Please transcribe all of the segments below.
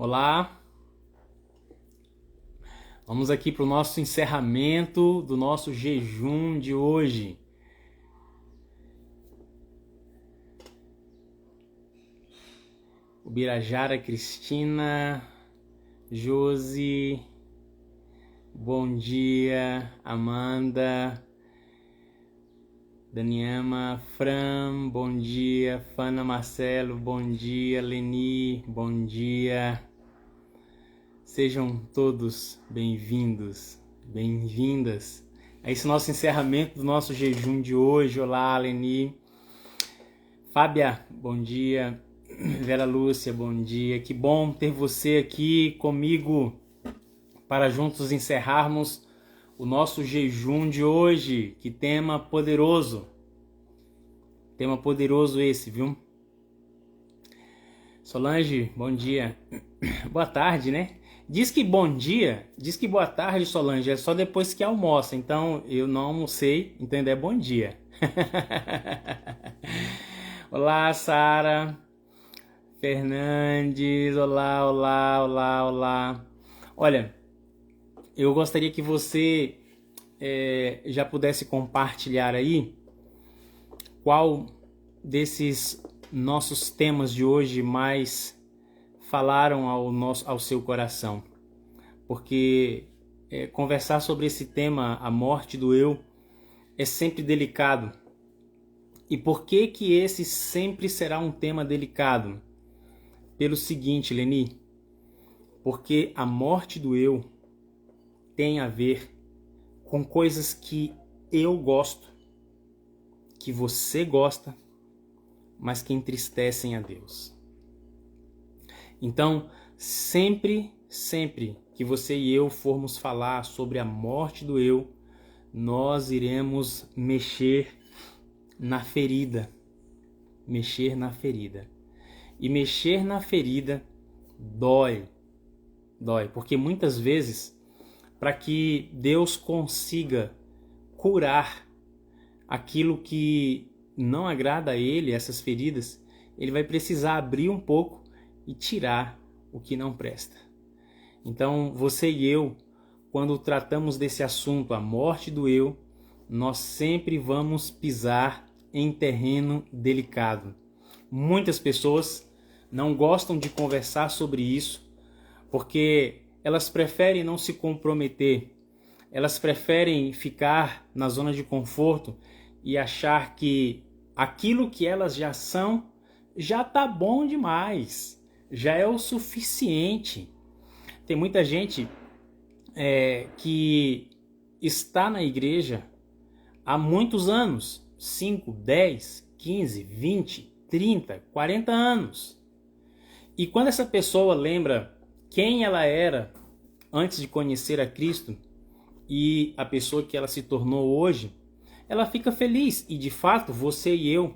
Olá, vamos aqui para o nosso encerramento do nosso jejum de hoje. Ubirajara Cristina, Josi, bom dia, Amanda, Daniema, Fran, bom dia, Fana Marcelo, bom dia, Leni, bom dia. Sejam todos bem-vindos, bem-vindas a esse nosso encerramento do nosso jejum de hoje. Olá, Leni. Fábia, bom dia. Vera Lúcia, bom dia. Que bom ter você aqui comigo para juntos encerrarmos o nosso jejum de hoje. Que tema poderoso. Tema poderoso esse, viu? Solange, bom dia. Boa tarde, né? Diz que bom dia, diz que boa tarde, Solange, é só depois que almoça. Então, eu não almocei, então ainda é bom dia. Olá, Sara. Fernandes, olá. Olha, eu gostaria que você já pudesse compartilhar aí qual desses nossos temas de hoje mais falaram ao seu coração. Porque conversar sobre esse tema, a morte do eu, é sempre delicado. E por que que esse sempre será um tema delicado? Pelo seguinte, Leni, porque a morte do eu tem a ver com coisas que eu gosto, que você gosta, mas que entristecem a Deus. Então, sempre que você e eu formos falar sobre a morte do eu, nós iremos mexer na ferida. Mexer na ferida. E mexer na ferida dói, porque muitas vezes, para que Deus consiga curar aquilo que não agrada a Ele, essas feridas, Ele vai precisar abrir um pouco e tirar o que não presta. Então, você e eu, quando tratamos desse assunto, a morte do eu, nós sempre vamos pisar em terreno delicado. Muitas pessoas não gostam de conversar sobre isso porque elas preferem não se comprometer, elas preferem ficar na zona de conforto e achar que aquilo que elas já são já tá bom demais, já é o suficiente. Tem muita gente que está na igreja há muitos anos, 5, 10, 15, 20, 30, 40 anos. E quando essa pessoa lembra quem ela era antes de conhecer a Cristo e a pessoa que ela se tornou hoje, ela fica feliz. E de fato, você e eu,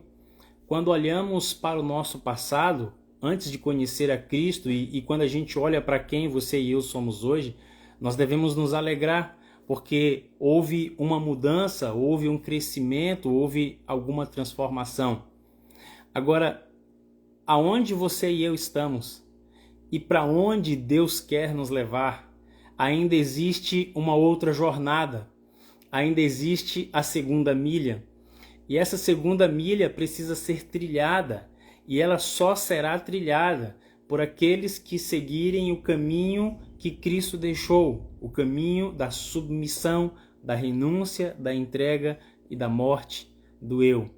quando olhamos para o nosso passado, antes de conhecer a Cristo, e quando a gente olha para quem você e eu somos hoje, nós devemos nos alegrar, porque houve uma mudança, houve um crescimento, houve alguma transformação. Agora, aonde você e eu estamos e para onde Deus quer nos levar, ainda existe uma outra jornada, ainda existe a segunda milha. E essa segunda milha precisa ser trilhada, e ela só será trilhada por aqueles que seguirem o caminho que Cristo deixou, o caminho da submissão, da renúncia, da entrega e da morte do eu.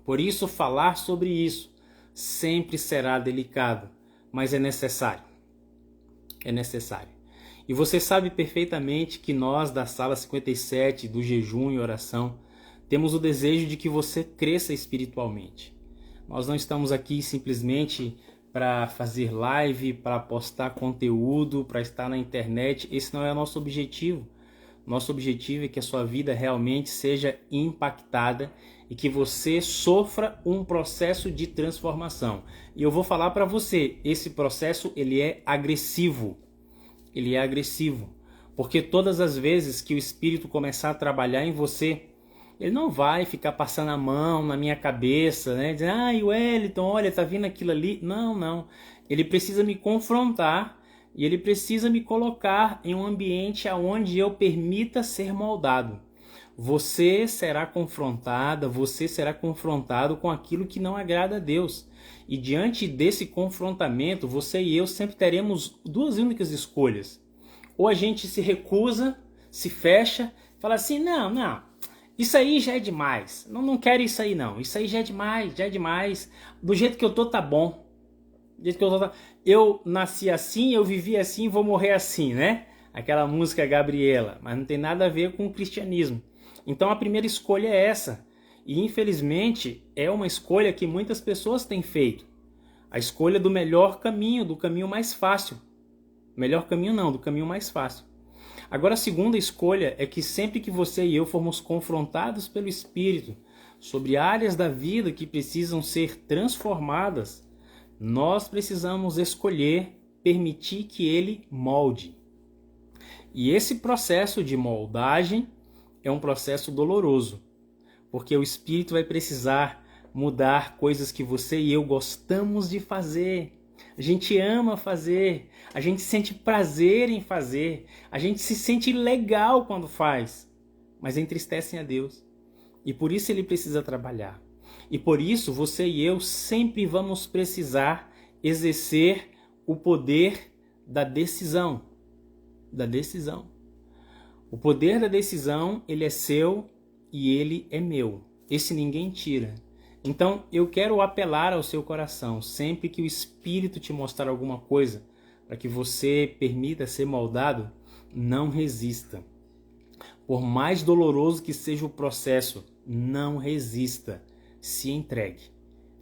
Por isso, falar sobre isso sempre será delicado, mas é necessário. É necessário. E você sabe perfeitamente que nós da Sala 57, do jejum e oração, temos o desejo de que você cresça espiritualmente. Nós não estamos aqui simplesmente para fazer live, para postar conteúdo, para estar na internet. Esse não é o nosso objetivo. Nosso objetivo é que a sua vida realmente seja impactada e que você sofra um processo de transformação. E eu vou falar para você, esse processo ele é agressivo. Ele é agressivo, porque todas as vezes que o Espírito começar a trabalhar em você, ele não vai ficar passando a mão na minha cabeça, né? Dizendo, Wellington, olha, tá vindo aquilo ali. Não. ele precisa me confrontar e ele precisa me colocar em um ambiente onde eu permita ser moldado. Você será confrontada, você será confrontado com aquilo que não agrada a Deus. E diante desse confrontamento, você e eu sempre teremos duas únicas escolhas. Ou a gente se recusa, se fecha, fala assim, não, isso aí já é demais. Não quero isso aí não. Isso aí já é demais. Do jeito que eu tô tá bom. Do jeito que eu tô tá... Eu nasci assim, eu vivi assim, vou morrer assim, né? Aquela música Gabriela, mas não tem nada a ver com o cristianismo. Então a primeira escolha é essa. E infelizmente é uma escolha que muitas pessoas têm feito. A escolha do melhor caminho, do caminho mais fácil. Melhor caminho não, do caminho mais fácil. Agora a segunda escolha é que sempre que você e eu formos confrontados pelo Espírito sobre áreas da vida que precisam ser transformadas, nós precisamos escolher permitir que Ele molde. E esse processo de moldagem é um processo doloroso, porque o Espírito vai precisar mudar coisas que você e eu gostamos de fazer. A gente ama fazer, a gente sente prazer em fazer, a gente se sente legal quando faz, mas entristecem a Deus. E por isso Ele precisa trabalhar. E por isso você e eu sempre vamos precisar exercer o poder da decisão. Da decisão. O poder da decisão, ele é seu e ele é meu. Esse ninguém tira. Então, eu quero apelar ao seu coração, sempre que o Espírito te mostrar alguma coisa, para que você permita ser moldado, não resista. Por mais doloroso que seja o processo, não resista. Se entregue.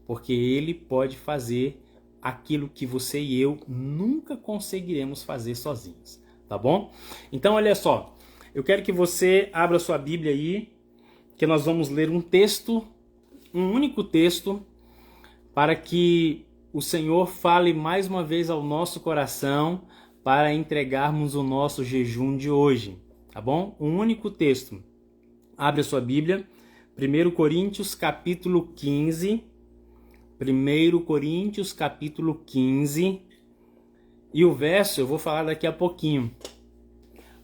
Porque Ele pode fazer aquilo que você e eu nunca conseguiremos fazer sozinhos. Tá bom? Então, olha só. Eu quero que você abra sua Bíblia aí, que nós vamos ler um texto, um único texto, para que o Senhor fale mais uma vez ao nosso coração para entregarmos o nosso jejum de hoje, tá bom? Um único texto. Abre a sua Bíblia, 1 Coríntios capítulo 15, 1 Coríntios capítulo 15, e o verso eu vou falar daqui a pouquinho.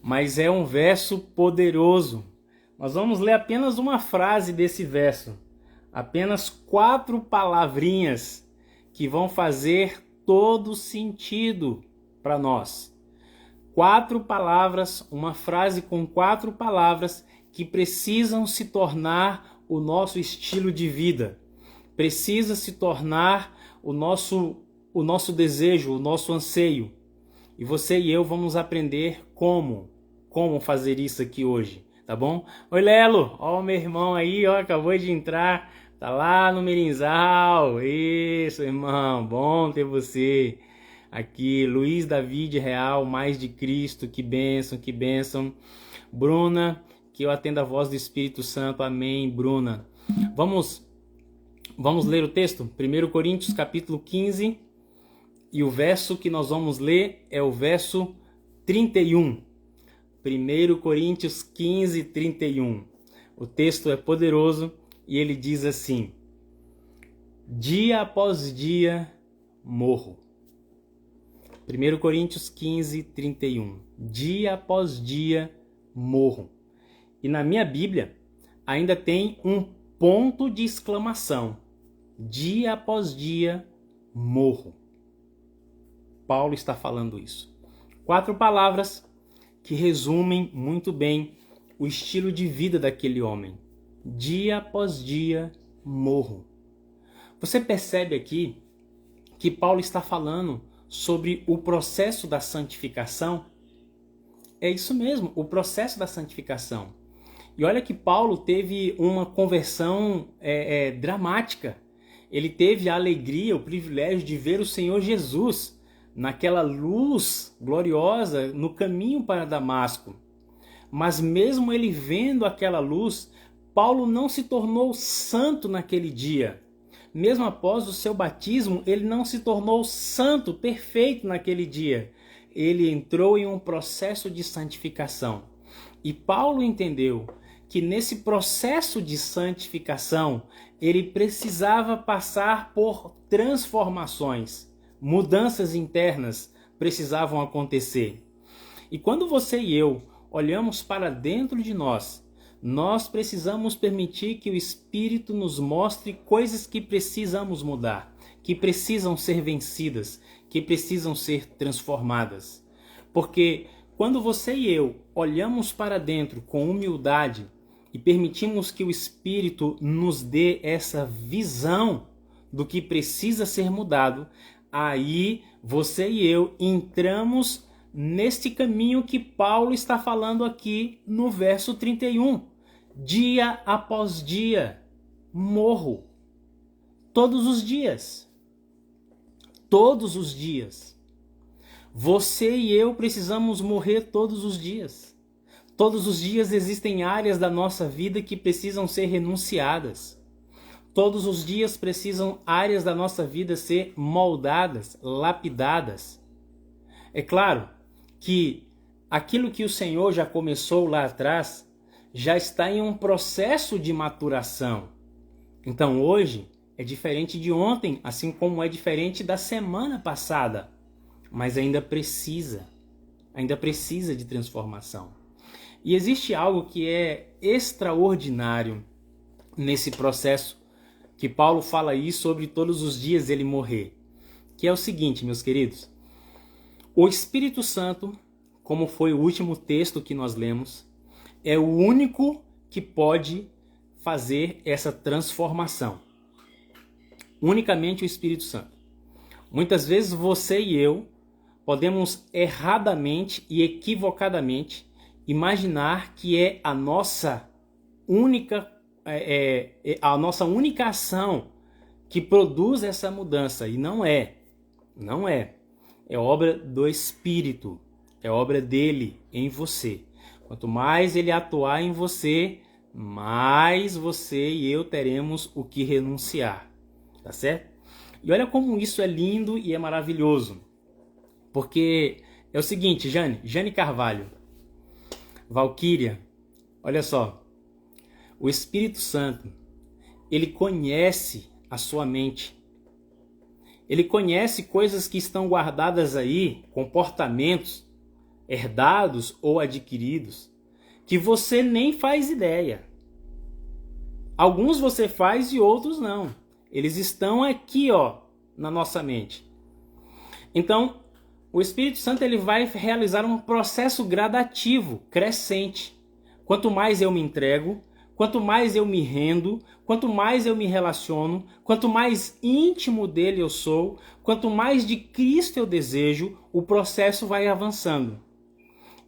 Mas é um verso poderoso. Nós vamos ler apenas uma frase desse verso. Apenas 4 palavrinhas que vão fazer todo sentido para nós. 4 palavras, uma frase com 4 palavras que precisam se tornar o nosso estilo de vida. Precisa se tornar o nosso desejo, o nosso anseio. E você e eu vamos aprender como fazer isso aqui hoje, tá bom? Oi, Lelo, ó o meu irmão aí, ó, acabou de entrar, tá lá no Mirinzal. Isso, irmão, bom ter você aqui. Luiz David Real, mais de Cristo, que bênção, que bênção. Bruna, que eu atenda a voz do Espírito Santo, amém, Bruna. Vamos ler o texto? 1 Coríntios capítulo 15, e o verso que nós vamos ler é o verso 31. 1 Coríntios 15, 31. O texto é poderoso e ele diz assim: dia após dia morro. 1 Coríntios 15, 31. Dia após dia morro. E na minha Bíblia ainda tem um ponto de exclamação. Dia após dia morro. Paulo está falando isso. 4 palavras que resumem muito bem o estilo de vida daquele homem. Dia após dia morro. Você percebe aqui que Paulo está falando sobre o processo da santificação? É isso mesmo, o processo da santificação. E olha que Paulo teve uma conversão dramática. Ele teve a alegria, o privilégio de ver o Senhor Jesus naquela luz gloriosa no caminho para Damasco. Mas mesmo ele vendo aquela luz, Paulo não se tornou santo naquele dia. Mesmo após o seu batismo, ele não se tornou santo, perfeito naquele dia. Ele entrou em um processo de santificação. E Paulo entendeu que nesse processo de santificação, ele precisava passar por transformações. mudanças internas precisavam acontecer. E quando você e eu olhamos para dentro de nós, nós precisamos permitir que o Espírito nos mostre coisas que precisamos mudar, que precisam ser vencidas, que precisam ser transformadas. Porque quando você e eu olhamos para dentro com humildade e permitimos que o Espírito nos dê essa visão do que precisa ser mudado, aí você e eu entramos neste caminho que Paulo está falando aqui no verso 31. Dia após dia, morro. Todos os dias. Todos os dias. Você e eu precisamos morrer todos os dias. Todos os dias existem áreas da nossa vida que precisam ser renunciadas. Todos os dias precisam áreas da nossa vida ser moldadas, lapidadas. É claro que aquilo que o Senhor já começou lá atrás já está em um processo de maturação. Então hoje é diferente de ontem, assim como é diferente da semana passada. Mas ainda precisa de transformação. E existe algo que é extraordinário nesse processo, que Paulo fala aí sobre todos os dias ele morrer. Que é o seguinte, meus queridos. O Espírito Santo, como foi o último texto que nós lemos, é o único que pode fazer essa transformação. Unicamente o Espírito Santo. Muitas vezes você e eu podemos erradamente e equivocadamente imaginar que é a nossa única ação que produz essa mudança. E não é. Não é. É obra do Espírito. É obra dele em você. Quanto mais ele atuar em você, mais você e eu teremos o que renunciar. Tá certo? E olha como isso é lindo e é maravilhoso. Porque é o seguinte, Jane Carvalho, Valquíria, olha só. O Espírito Santo, ele conhece a sua mente. Ele conhece coisas que estão guardadas aí, comportamentos herdados ou adquiridos, que você nem faz ideia. Alguns você faz e outros não. Eles estão aqui, ó, na nossa mente. Então, o Espírito Santo ele vai realizar um processo gradativo, crescente. Quanto mais eu me entrego, quanto mais eu me rendo, quanto mais eu me relaciono, quanto mais íntimo dele eu sou, quanto mais de Cristo eu desejo, o processo vai avançando.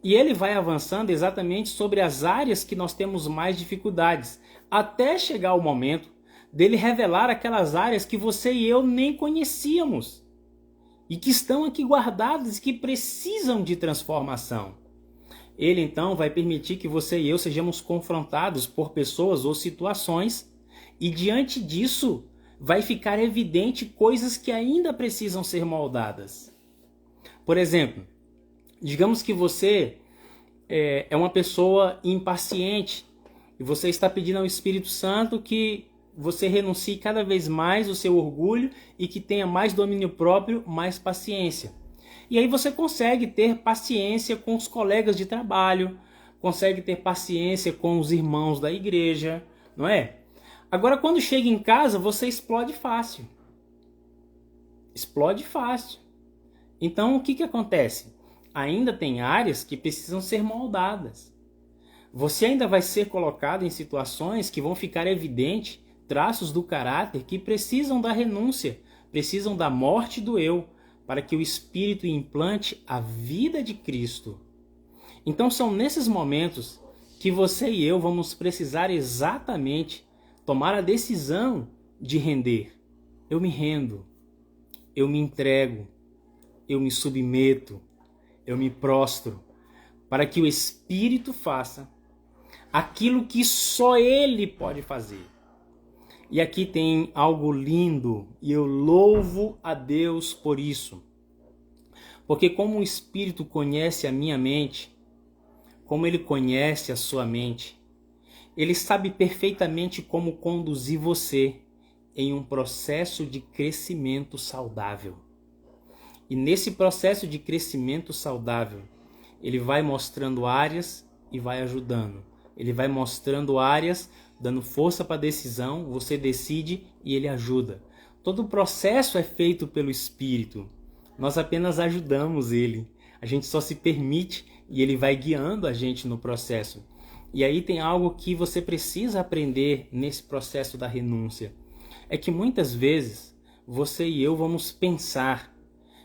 E ele vai avançando exatamente sobre as áreas que nós temos mais dificuldades, até chegar o momento dele revelar aquelas áreas que você e eu nem conhecíamos e que estão aqui guardadas e que precisam de transformação. Ele então vai permitir que você e eu sejamos confrontados por pessoas ou situações e diante disso vai ficar evidente coisas que ainda precisam ser moldadas. Por exemplo, digamos que você é uma pessoa impaciente e você está pedindo ao Espírito Santo que você renuncie cada vez mais o seu orgulho e que tenha mais domínio próprio, mais paciência. E aí você consegue ter paciência com os colegas de trabalho, consegue ter paciência com os irmãos da igreja, não é? Agora, quando chega em casa, você explode fácil. Explode fácil. Então, o que acontece? Ainda tem áreas que precisam ser moldadas. Você ainda vai ser colocado em situações que vão ficar evidentes traços do caráter que precisam da renúncia, precisam da morte do eu, para que o Espírito implante a vida de Cristo. Então são nesses momentos que você e eu vamos precisar exatamente tomar a decisão de render. Eu me rendo, eu me entrego, eu me submeto, eu me prostro, para que o Espírito faça aquilo que só Ele pode fazer. E aqui tem algo lindo, e eu louvo a Deus por isso. Porque como o Espírito conhece a minha mente, como Ele conhece a sua mente, Ele sabe perfeitamente como conduzir você em um processo de crescimento saudável. E nesse processo de crescimento saudável, ele vai mostrando áreas e vai ajudando. Ele vai mostrando áreas, dando força para a decisão, você decide e ele ajuda. Todo o processo é feito pelo Espírito. Nós apenas ajudamos ele. A gente só se permite e ele vai guiando a gente no processo. E aí tem algo que você precisa aprender nesse processo da renúncia. É que muitas vezes você e eu vamos pensar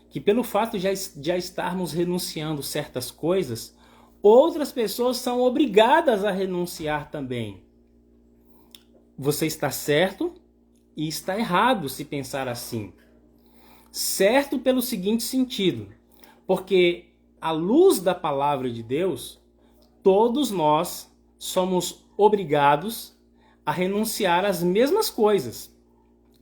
que pelo fato de já estarmos renunciando certas coisas, outras pessoas são obrigadas a renunciar também. Você está certo e está errado se pensar assim. Certo pelo seguinte sentido, porque à luz da palavra de Deus, todos nós somos obrigados a renunciar às mesmas coisas.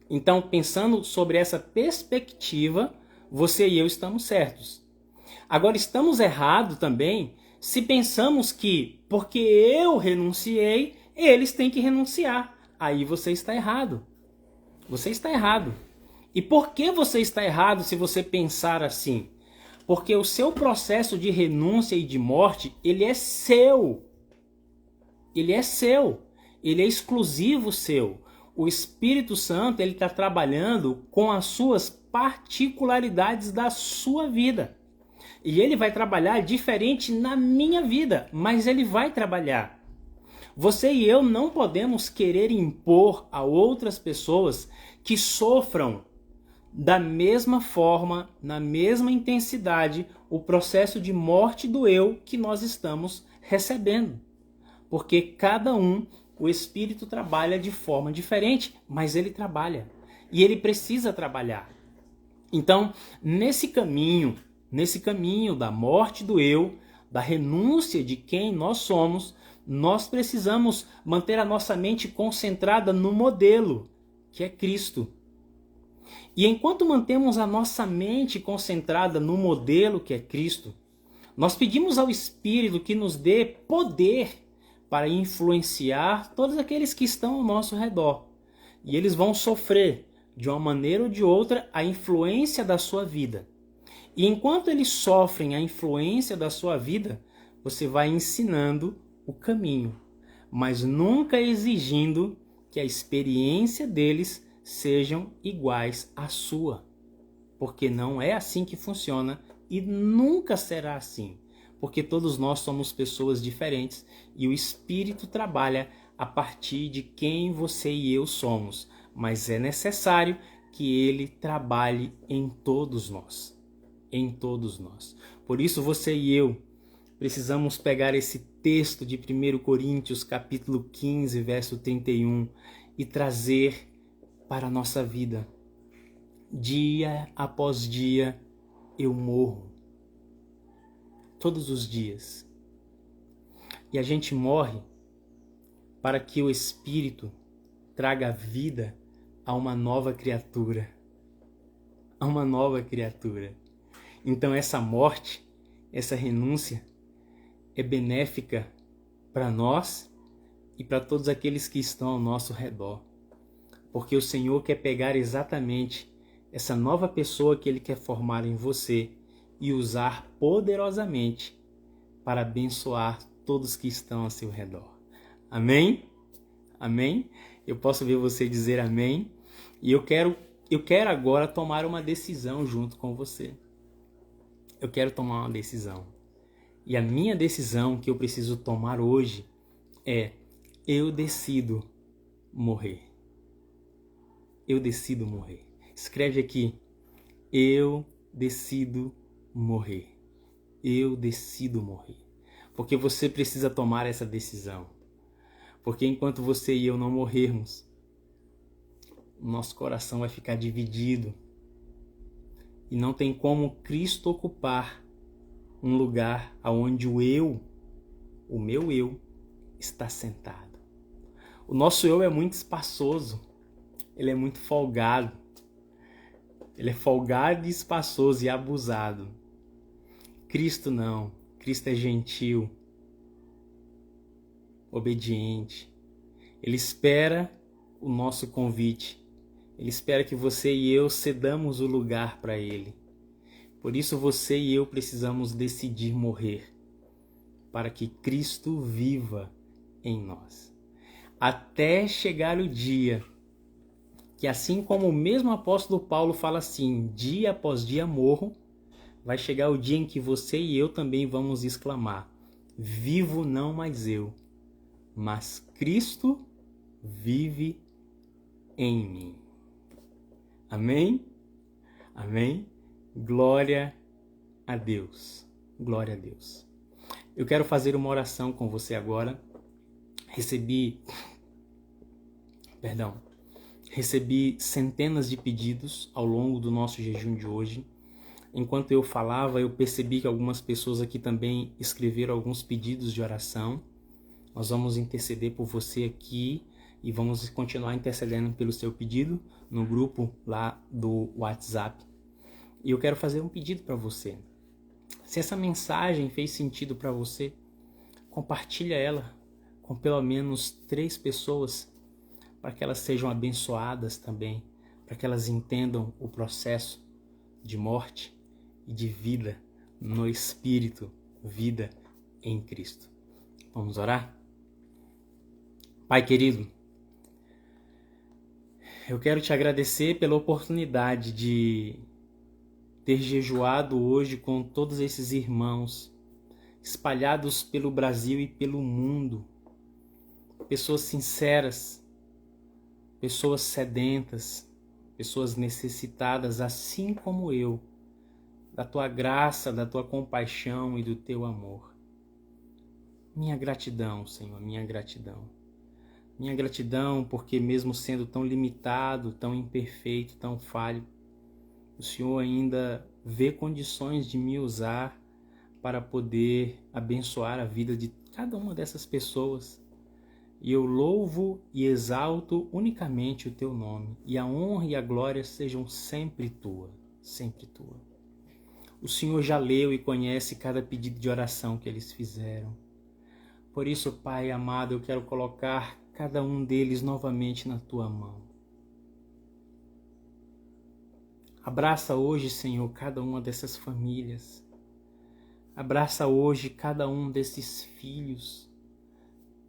Então, pensando sobre essa perspectiva, você e eu estamos certos. Agora, estamos errados também se pensamos que, porque eu renunciei, eles têm que renunciar. Aí você está errado. Você está errado. E por que você está errado se você pensar assim? Porque o seu processo de renúncia e de morte, ele é seu. Ele é seu. Ele é exclusivo seu. O Espírito Santo, ele está trabalhando com as suas particularidades da sua vida. E ele vai trabalhar diferente na minha vida, mas ele vai trabalhar. Você e eu não podemos querer impor a outras pessoas que sofram da mesma forma, na mesma intensidade, o processo de morte do eu que nós estamos recebendo. Porque cada um, o Espírito trabalha de forma diferente, mas ele trabalha. E ele precisa trabalhar. Então, nesse caminho da morte do eu, da renúncia de quem nós somos, nós precisamos manter a nossa mente concentrada no modelo, que é Cristo. E enquanto mantemos a nossa mente concentrada no modelo que é Cristo, nós pedimos ao Espírito que nos dê poder para influenciar todos aqueles que estão ao nosso redor. E eles vão sofrer, de uma maneira ou de outra, a influência da sua vida. E enquanto eles sofrem a influência da sua vida, você vai ensinando o caminho, mas nunca exigindo que a experiência deles sejam iguais à sua. Porque não é assim que funciona e nunca será assim. Porque todos nós somos pessoas diferentes e o Espírito trabalha a partir de quem você e eu somos. Mas é necessário que ele trabalhe em todos nós. Em todos nós. Por isso você e eu precisamos pegar esse texto de 1 Coríntios capítulo 15, verso 31 e trazer para a nossa vida. Dia após dia eu morro. Todos os dias. E a gente morre para que o Espírito traga vida a uma nova criatura. A uma nova criatura. Então essa morte, essa renúncia é benéfica para nós e para todos aqueles que estão ao nosso redor. Porque o Senhor quer pegar exatamente essa nova pessoa que Ele quer formar em você e usar poderosamente para abençoar todos que estão ao seu redor. Amém? Amém? Eu posso ver você dizer amém. E eu quero agora tomar uma decisão junto com você. Eu quero tomar uma decisão. E a minha decisão que eu preciso tomar hoje é: eu decido morrer. Eu decido morrer. Escreve aqui: eu decido morrer. Eu decido morrer. Porque você precisa tomar essa decisão. Porque enquanto você e eu não morrermos, o nosso coração vai ficar dividido. E não tem como Cristo ocupar um lugar onde o meu eu, está sentado. O nosso eu é muito espaçoso. Ele é muito folgado. Ele é folgado e espaçoso e abusado. Cristo não. Cristo é gentil, obediente. Ele espera o nosso convite. Ele espera que você e eu cedamos o lugar para Ele. Por isso você e eu precisamos decidir morrer, para que Cristo viva em nós. Até chegar o dia que, assim como o mesmo apóstolo Paulo fala assim, dia após dia morro, vai chegar o dia em que você e eu também vamos exclamar: vivo não mais eu, mas Cristo vive em mim. Amém? Amém? Glória a Deus. Glória a Deus. Eu quero fazer uma oração com você agora. Recebi centenas de pedidos ao longo do nosso jejum de hoje. Enquanto eu falava, eu percebi que algumas pessoas aqui também escreveram alguns pedidos de oração. Nós vamos interceder por você aqui e vamos continuar intercedendo pelo seu pedido no grupo lá do WhatsApp. E eu quero fazer um pedido para você. Se essa mensagem fez sentido para você, compartilha ela com pelo menos 3 pessoas, para que elas sejam abençoadas também, para que elas entendam o processo de morte e de vida no Espírito, vida em Cristo. Vamos orar? Pai querido, eu quero te agradecer pela oportunidade de ter jejuado hoje com todos esses irmãos espalhados pelo Brasil e pelo mundo, pessoas sinceras, pessoas sedentas, pessoas necessitadas, assim como eu, da tua graça, da tua compaixão e do teu amor. Minha gratidão, Senhor, minha gratidão. Minha gratidão porque mesmo sendo tão limitado, tão imperfeito, tão falho, o Senhor ainda vê condições de me usar para poder abençoar a vida de cada uma dessas pessoas. E eu louvo e exalto unicamente o teu nome. E a honra e a glória sejam sempre tua, sempre tua. O Senhor já leu e conhece cada pedido de oração que eles fizeram. Por isso, Pai amado, eu quero colocar cada um deles novamente na tua mão. Abraça hoje, Senhor, cada uma dessas famílias. Abraça hoje cada um desses filhos,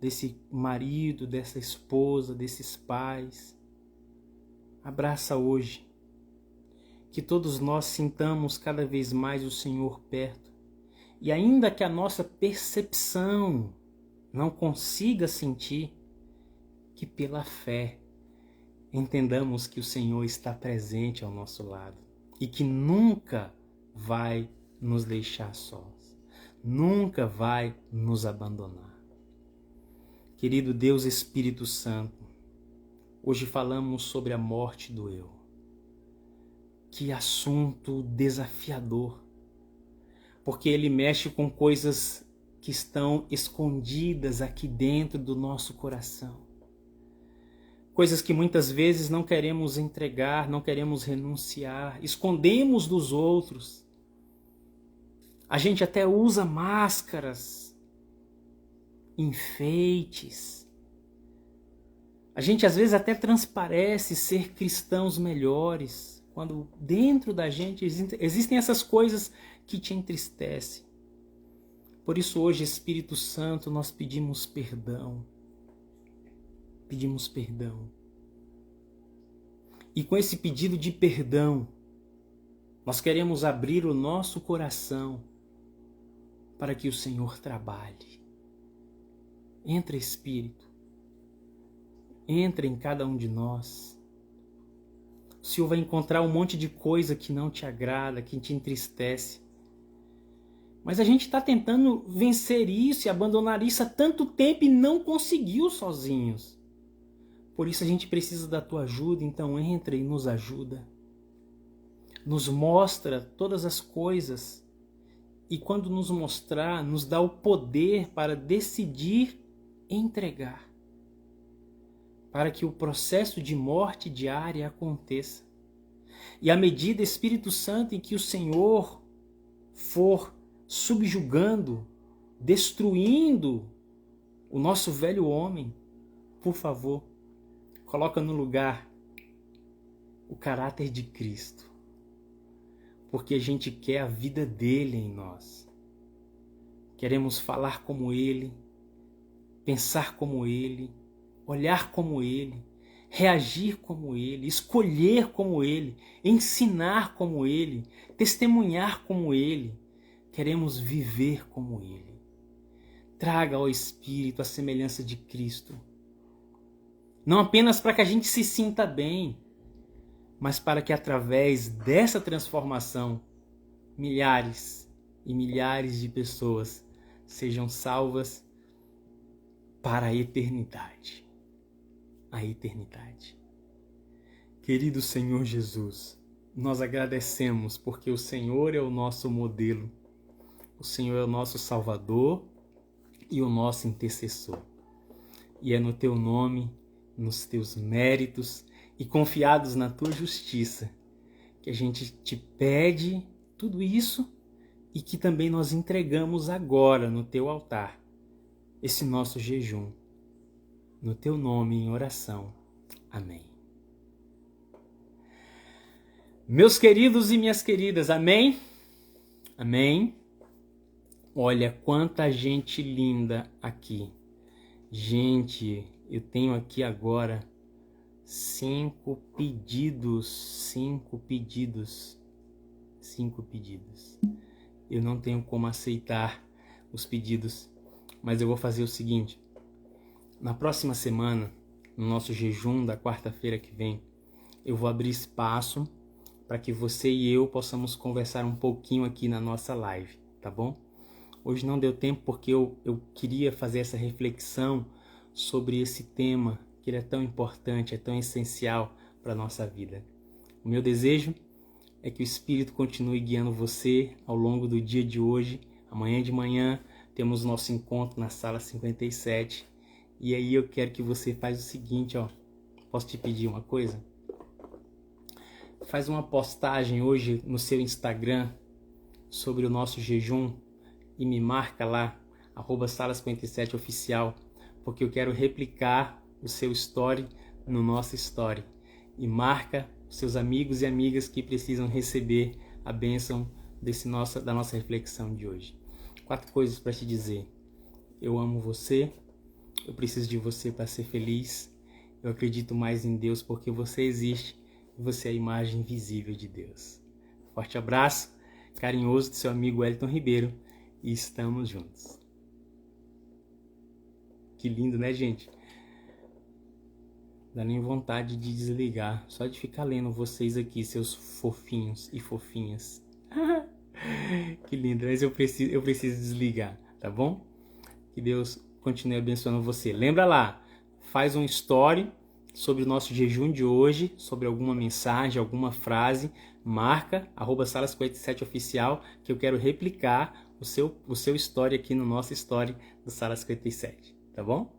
desse marido, dessa esposa, desses pais. Abraça hoje. Que todos nós sintamos cada vez mais o Senhor perto. E ainda que a nossa percepção não consiga sentir, que pela fé entendamos que o Senhor está presente ao nosso lado e que nunca vai nos deixar sós, nunca vai nos abandonar. Querido Deus Espírito Santo, hoje falamos sobre a morte do eu. Que assunto desafiador, porque ele mexe com coisas que estão escondidas aqui dentro do nosso coração. Coisas que muitas vezes não queremos entregar, não queremos renunciar, escondemos dos outros. A gente até usa máscaras, enfeites. A gente às vezes até transparece ser cristãos melhores, quando dentro da gente existem essas coisas que te entristecem. Por isso hoje, Espírito Santo, nós pedimos perdão. Pedimos perdão. E com esse pedido de perdão, nós queremos abrir o nosso coração para que o Senhor trabalhe. Entra, Espírito. Entra em cada um de nós. O Senhor vai encontrar um monte de coisa que não te agrada, que te entristece. Mas a gente está tentando vencer isso e abandonar isso há tanto tempo e não conseguiu sozinhos. Por isso a gente precisa da tua ajuda, então entra e nos ajuda. Nos mostra todas as coisas e quando nos mostrar, nos dá o poder para decidir entregar. Para que o processo de morte diária aconteça. E à medida, Espírito Santo, em que o Senhor for subjugando, destruindo o nosso velho homem, por favor, coloca no lugar o caráter de Cristo. porque a gente quer a vida dele em nós. Queremos falar como ele, pensar como ele, olhar como ele, reagir como ele, escolher como ele, ensinar como ele, testemunhar como ele. Queremos viver como ele. Traga ao Espírito a semelhança de Cristo. Não apenas para que a gente se sinta bem, mas para que através dessa transformação, milhares e milhares de pessoas sejam salvas para a eternidade. A eternidade. Querido Senhor Jesus, nós agradecemos porque o Senhor é o nosso modelo, o Senhor é o nosso Salvador e o nosso intercessor. E é no teu nome, nos teus méritos e confiados na tua justiça que a gente te pede tudo isso e que também nós entregamos agora no teu altar esse nosso jejum. No teu nome em oração. Amém. Meus queridos e minhas queridas, amém? Amém? Olha quanta gente linda aqui. Gente, eu tenho aqui agora 5 pedidos. Eu não tenho como aceitar os pedidos, mas eu vou fazer o seguinte. Na próxima semana, no nosso jejum da quarta-feira que vem, eu vou abrir espaço para que você e eu possamos conversar um pouquinho aqui na nossa live, tá bom? Hoje não deu tempo porque eu queria fazer essa reflexão sobre esse tema, que ele é tão importante, é tão essencial para a nossa vida. O meu desejo é que o Espírito continue guiando você ao longo do dia de hoje. Amanhã de manhã temos nosso encontro na sala 57. E aí eu quero que você faça o seguinte, ó. Posso te pedir uma coisa? Faz uma postagem hoje no seu Instagram sobre o nosso jejum e me marca lá, @sala57oficial, porque eu quero replicar o seu story no nosso story. E marca seus amigos e amigas que precisam receber a bênção da nossa reflexão de hoje. 4 coisas para te dizer. Eu amo você, eu preciso de você para ser feliz, eu acredito mais em Deus porque você existe e você é a imagem visível de Deus. Forte abraço, carinhoso do seu amigo Wellington Ribeiro e estamos juntos. Que lindo, né, gente? Dá nem vontade de desligar, só de ficar lendo vocês aqui, seus fofinhos e fofinhas. Que lindo, mas eu preciso desligar, tá bom? Que Deus continue abençoando você. Lembra lá, faz um story sobre o nosso jejum de hoje, sobre alguma mensagem, alguma frase, marca, @sala57oficial, que eu quero replicar o seu story aqui no nosso story do Sala 57, tá bom?